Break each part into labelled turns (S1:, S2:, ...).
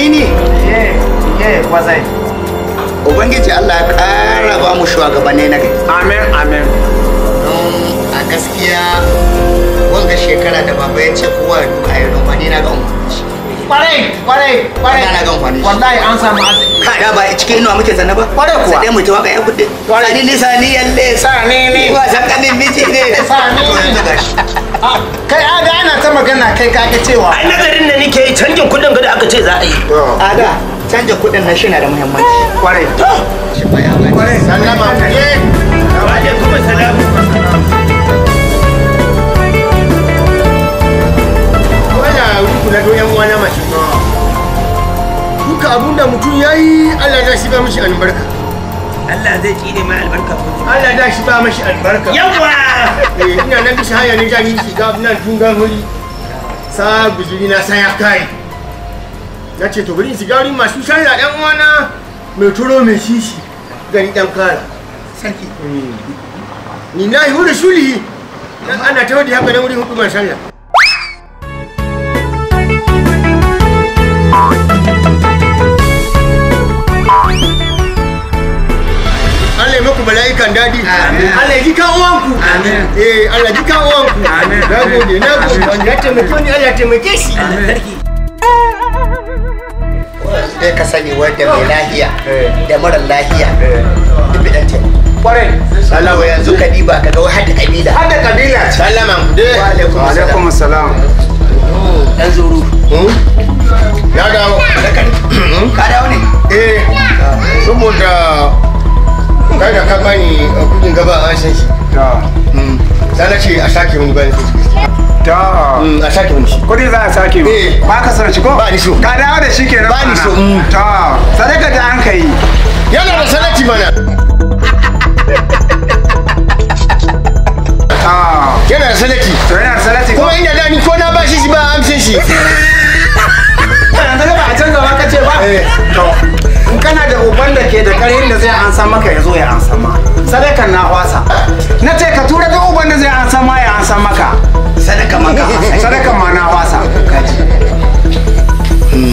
S1: amini
S2: kwazai.
S1: ubangiji Allah ya kara ba mu shugabanni na gari.
S2: Amen amen.
S1: A gaskiya wanga shekara da baba ya ce kowa ya duka ya noma ni na ga amfani.
S2: Kwarai.
S1: Na ga amfani.
S2: Wallahi an samu arziki.
S1: Da ba cikin inuwa muke zanna ba.
S2: Kwarai kuwa.
S1: Sai dai mu ta waka ya kudde. Sani ni sani yalle.
S2: Sani ne.
S1: Wa san kanin miji ne.
S2: Sani ne. Kai ada ana ta magana kai kaga cewa.
S3: Ai nazarin da nake yi canjin kudin da aka ce za a yi.
S1: Ada canja kudin nan shi na da muhimmanci.
S2: Kwarai.
S1: Shi ba ya bani.
S2: Kwarai. Sallama mu je.
S3: Wa alaikum assalam.
S4: Na doyan wana mace duka abunda mutum ya yi Allah da shi ba mashi albarka.
S3: Allah zai tsine mai albarka ko
S4: Allah da shi ba mashi albarka.
S3: yawa
S4: Ina nan bisa hanya ne jani shiga nan tungan huri sa bijiri na san ya kai na ce to bari in shiga wurin masu shanya ɗan uwana mai turo mai shishi gani ɗan kara
S1: Sarki.
S4: ni na yi hura shuli dan ana ta wadda haka nan wurin hukumar shanya. Allah ya maku mala'ikan daɗi. Allah ya ji kan uwanku. Allah ya ji kan uwanku. Na gode. Ya taimake ni, Allah ya taimake shi.
S1: Sai ka sani wanda mai lahiya da mara lahiya duk bidan ta.
S2: Kwarai.
S1: Salawa yanzu ka diba ka ga wai hadda kabila.
S2: Hadda kabila.
S4: Sallama ku dai.
S1: Wa alaikum
S2: assalam.
S1: Dan zuru.
S4: Ya dawo.
S1: Ka dawo ne?
S4: Saboda kai da ka bani kudin gaba an san shi. Sai na ce a sake wani bani. A sake wani shi.
S2: Kudi za a sake ba ka son shi ko?
S4: Ba ni so.
S2: Ka dawo da shi kenan.
S4: Ba ni so.
S2: Ta sadaka da an kai.
S4: Yana da salati mana. Yana da salati.
S2: To yana da salati ko?
S4: Kuma inda da ni ko na ba shi ba amshin shi.
S2: Yanzu ba a canza ba ka ce ba? To in kana da uban da ke da karhin da zai ansa maka ya zo ya ansa ma. Sadakan na wasa. Na ce ka tura da uban da zai ansa ma ya ansa maka.
S1: Sadaka ma ka hasa.
S2: Sadakan ma na wasa. Kaji.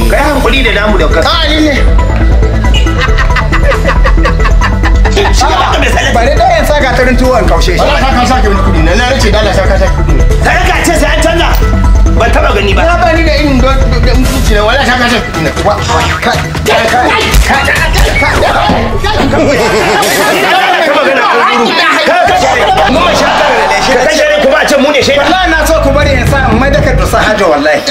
S3: kai hankuli da namu da ka
S4: Ni ne.
S2: Bari da yan saka tarin tuwon kaushe shi.
S4: Allah ka sake wani kudi na nace da Allah ka sake kudi.
S3: sadaka ce sai an canza ban taba gani ba
S4: Na ba ni da irin da mutunci ne wala ka sake kudi na.
S3: ka kashe ne kuma a ce mu ne shaida
S2: Wallahi na so ku bari in sa mai da ka dusa hajo wallahi.